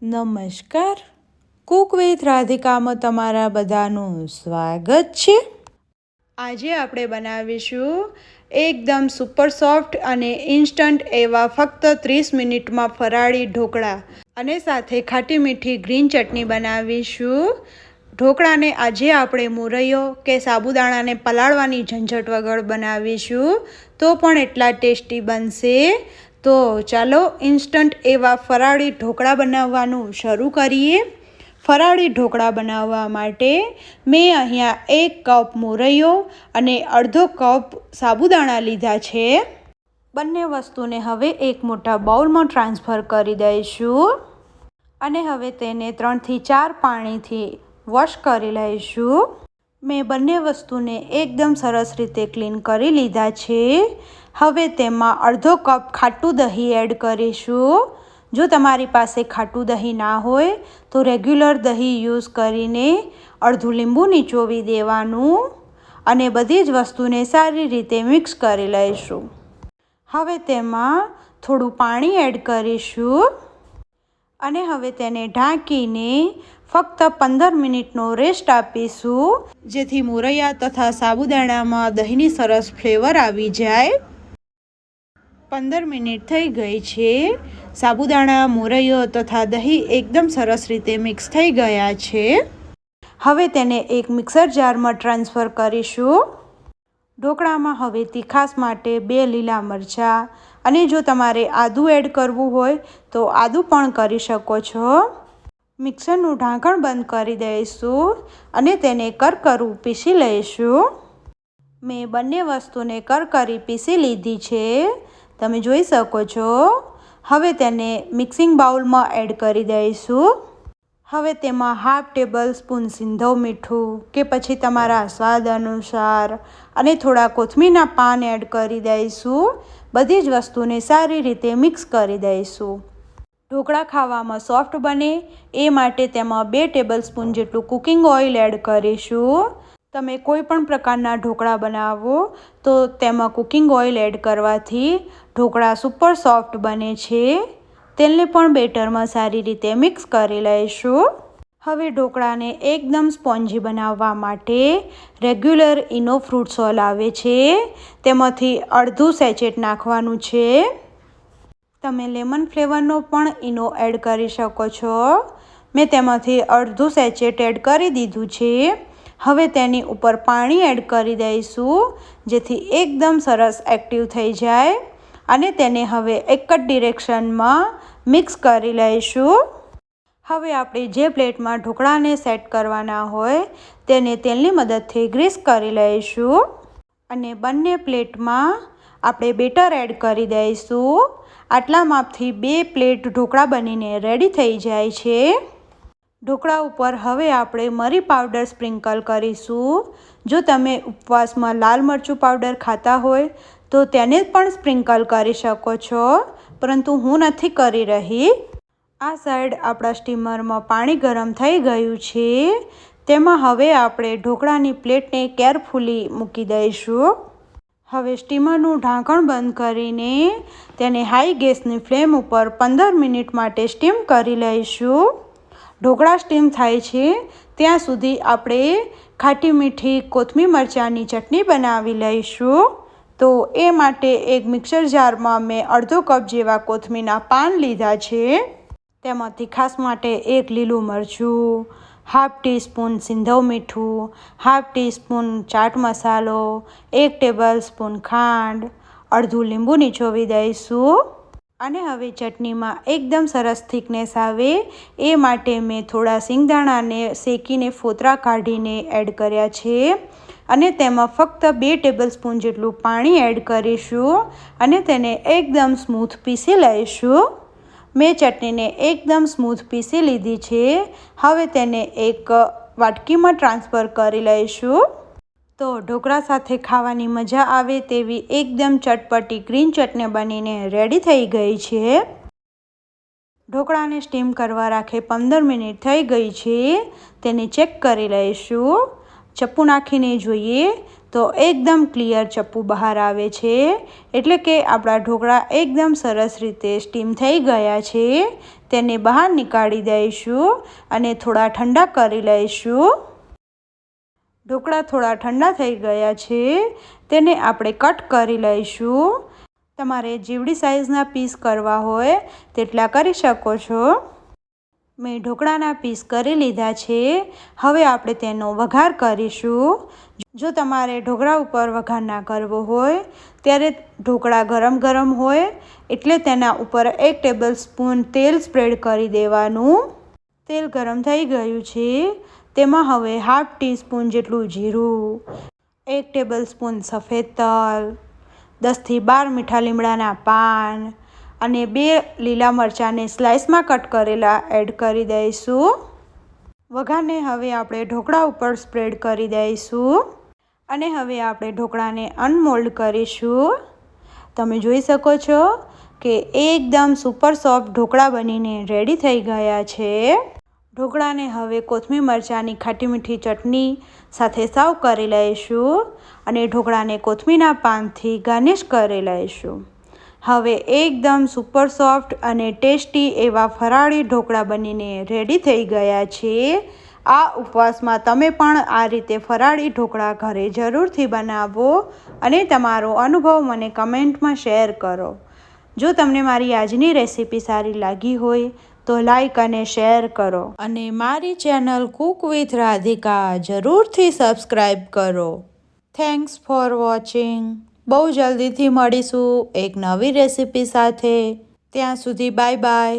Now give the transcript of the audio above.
નમસ્કાર, Cook with રાધિકામાં તમારા બધાનું સ્વાગત છે। આજે આપણે બનાવીશું એકદમ સુપર સોફ્ટ અને ઇન્સ્ટન્ટ એવા ફક્ત 30 મિનિટમાં ફરાળી ઢોકળા અને સાથે ખાટી મીઠી ગ્રીન ચટણી બનાવીશું। ઢોકળાને આજે આપણે મોરૈયો કે સાબુદાણાને પલાળવાની ઝંઝટ વગર બનાવીશું તો પણ એટલા ટેસ્ટી બનશે। તો ચાલો ઇન્સ્ટન્ટ એવા ફરાળી ઢોકળા બનાવવાનું શરૂ કરીએ। ફરાળી ઢોકળા બનાવવા માટે મેં અહીંયા 1 કપ મોરૈયો અને અડધો કપ સાબુદાણા લીધા છે। બંને વસ્તુને હવે એક મોટા બાઉલમાં ટ્રાન્સફર કરી દઈશું અને હવે તેને 3 થી 4 પાણીથી વોશ કરી લઈશું। મેં બંને વસ્તુને એકદમ સરસ રીતે ક્લીન કરી લીધા છે। હવે તેમાં અડધો કપ ખાટું દહીં એડ કરીશું। જો તમારી પાસે ખાટું દહીં ના હોય તો રેગ્યુલર દહીં યુઝ કરીને અડધું લીંબુ નીચોવી દેવાનું અને બધી જ વસ્તુને સારી રીતે મિક્સ કરી લઈશું। હવે તેમાં થોડું પાણી એડ કરીશું અને હવે તેને ઢાંકીને ફક્ત 15 મિનિટનો રેસ્ટ આપીશું જેથી મોરૈયા તથા સાબુદાણામાં દહીંની સરસ ફ્લેવર આવી જાય। 15 મિનિટ થઈ ગઈ છે। સાબુદાણા, મોરૈયો તથા દહીં એકદમ સરસ રીતે મિક્સ થઈ ગયા છે। હવે તેને એક મિક્સર જારમાં ટ્રાન્સફર કરીશું। ઢોકળામાં હવે તીખાશ માટે 2 લીલા મરચાં અને જો તમારે આદું એડ કરવું હોય તો આદું પણ કરી શકો છો। મિક્સરનું ઢાંકણ બંધ કરી દઈશું અને તેને કરકરું પીસી લઈશું। મેં બંને વસ્તુને કરકરી પીસી લીધી છે, તમે જોઈ શકો છો। હવે તેને મિક્સિંગ બાઉલમાં એડ કરી દઈશું। હવે તેમાં હાફ ટેબલ સ્પૂન સિંધવ મીઠું કે પછી તમારા સ્વાદ અનુસાર અને થોડા કોથમીરના પાન એડ કરી દઈશું। બધી જ વસ્તુને સારી રીતે મિક્સ કરી દઈશું। ઢોકળા ખાવામાં સોફ્ટ બને એ માટે તેમાં 2 ટેબલ સ્પૂન જેટલું કુકિંગ ઓઇલ એડ કરીશું। તમે કોઈ પણ પ્રકારના ઢોકળા બનાવો તો તેમાં કુકિંગ ઓઇલ એડ કરવાથી ઢોકળા સુપર સોફ્ટ બને છે। તેલને પણ બેટરમાં સારી રીતે મિક્સ કરી લઈશું। હવે ઢોકળાને એકદમ સ્પોન્જી બનાવવા માટે રેગ્યુલર ઇનો ફ્રૂટ સોલ આવે છે તેમાંથી અડધું સેચેટ નાખવાનું છે। તમે લેમન ફ્લેવરનો પણ ઇનો એડ કરી શકો છો। મેં તેમાંથી અડધું સેચેટ એડ કરી દીધું છે। હવે તેની ઉપર પાણી એડ કરી દઈશું જેથી એકદમ સરસ એક્ટિવ થઈ જાય અને તેને હવે એક જ ડિરેક્શનમાં મિક્સ કરી લઈશું। હવે આપણે જે પ્લેટમાં ઢોકળાને સેટ કરવાના હોય તેને તેલની મદદથી ગ્રીસ કરી લઈશું અને બંને પ્લેટમાં આપણે બેટર એડ કરી દઈશું। આટલા માપથી 2 પ્લેટ ઢોકળા બનીને રેડી થઈ જાય છે। ઢોકળા ઉપર હવે આપણે મરી પાવડર સ્પ્રિંકલ કરીશું। જો તમે ઉપવાસમાં લાલ મરચું પાવડર ખાતા હોય તો તેને પણ સ્પ્રિંકલ કરી શકો છો, પરંતુ હું નથી કરી રહી। આ સાઈડ આપણા સ્ટીમરમાં પાણી ગરમ થઈ ગયું છે। તેમાં હવે આપણે ઢોકળાની પ્લેટને કેરફુલી મૂકી દઈશું। હવે સ્ટીમરનું ઢાંકણ બંધ કરીને તેને હાઈ ગેસની ફ્લેમ ઉપર 15 મિનિટ માટે સ્ટીમ કરી લઈશું। ઢોકળા સ્ટીમ થાય છે ત્યાં સુધી આપણે ખાટી મીઠી કોથમીર મરચાંની ચટણી બનાવી લઈશું। તો એ માટે એક મિક્સર જારમાં મેં અડધો કપ જેવા કોથમીરના પાન લીધા છે। તેમાં તીખાશ માટે 1 લીલું મરચું, હાફ ટીસ્પૂન સિંધવ મીઠું, હાફ ટીસ્પૂન ચાટ મસાલો, 1 ટેબલ સ્પૂન ખાંડ, અડધું લીંબુ નીચોવી દઈશું અને હવે ચટણીમાં એકદમ સરસ થિકનેસ આવે એ માટે મેં થોડા સિંગદાણાને શેકીને ફોતરા કાઢીને એડ કર્યા છે અને તેમાં ફક્ત 2 ટેબલ સ્પૂન જેટલું પાણી એડ કરીશું અને તેને એકદમ સ્મૂથ પીસી લઈશું। મેં ચટણીને એકદમ સ્મૂથ પીસી લીધી છે। હવે તેને એક વાટકીમાં ટ્રાન્સફર કરી લઈશું। તો ઢોકળા સાથે ખાવાની મજા આવે તેવી એકદમ ચટપટી ગ્રીન ચટણી બનીને રેડી થઈ ગઈ છે। ઢોકળાને સ્ટીમ કરવા રાખે 15 મિનિટ થઈ ગઈ છે। તેને ચેક કરી લઈશું। ચપ્પુ નાખીને જોઈએ તો એકદમ ક્લિયર ચપ્પુ બહાર આવે છે, એટલે કે આપણા ઢોકળા એકદમ સરસ રીતે સ્ટીમ થઈ ગયા છે. તેને બહાર નીકાળી દઈશું અને થોડા ઠંડા કરી લઈશું. ઢોકળા થોડા ઠંડા થઈ ગયા છે, તેને આપણે કટ કરી લઈશું. તમારે જેવડી સાઇઝના પીસ કરવા હોય તેટલા કરી શકો છો. મેં ઢોકળાના પીસ કરી લીધા છે. હવે આપણે તેનો વઘાર કરીશું. જો તમારે ઢોકળા ઉપર વઘાર ના કરવો હોય ત્યારે ઢોકળા ગરમ ગરમ હોય એટલે તેના ઉપર 1 ટેબલસ્પૂન તેલ સ્પ્રેડ કરી દેવાનું. તેલ ગરમ થઈ ગયું છે. તેમાં હવે 1/2 ટીસ્પૂન જેટલું જીરું, 1 ટેબલસ્પૂન સફેદ તલ, 10થી 12 મીઠા લીમડાના પાન અને 2 લીલા મરચાંને સ્લાઇસમાં કટ કરેલા એડ કરી દઈશું. વઘારને હવે આપણે ઢોકળા ઉપર સ્પ્રેડ કરી દઈશું અને હવે આપણે ઢોકળાને અનમોલ્ડ કરીશું. તમે જોઈ શકો છો કે એકદમ સુપર સોફ્ટ ઢોકળા બનીને રેડી થઈ ગયા છે. ઢોકળાને હવે કોથમીર મરચાંની ખાટી મીઠી ચટણી સાથે સર્વ કરી લઈશું અને ઢોકળાને કોથમીરના પાનથી ગાર્નિશ કરી લઈશું. હવે એકદમ સુપર સોફ્ટ અને ટેસ્ટી એવા ફરાળી ઢોકળા બનીને રેડી થઈ ગયા છે. આ ઉપવાસમાં તમે પણ આ રીતે ફરાળી ઢોકળા ઘરે જરૂરથી બનાવો અને તમારો અનુભવ મને કમેન્ટમાં શેર કરો. જો તમને મારી આજની રેસીપી સારી લાગી હોય તો લાઈક અને શેર કરો અને મારી ચેનલ કુક વિથ રાધિકા જરૂરથી સબસ્ક્રાઈબ કરો. Thanks for watching. બહુ જલ્દીથી મળીશું એક નવી રેસીપી સાથે. ત્યાં સુધી બાય બાય.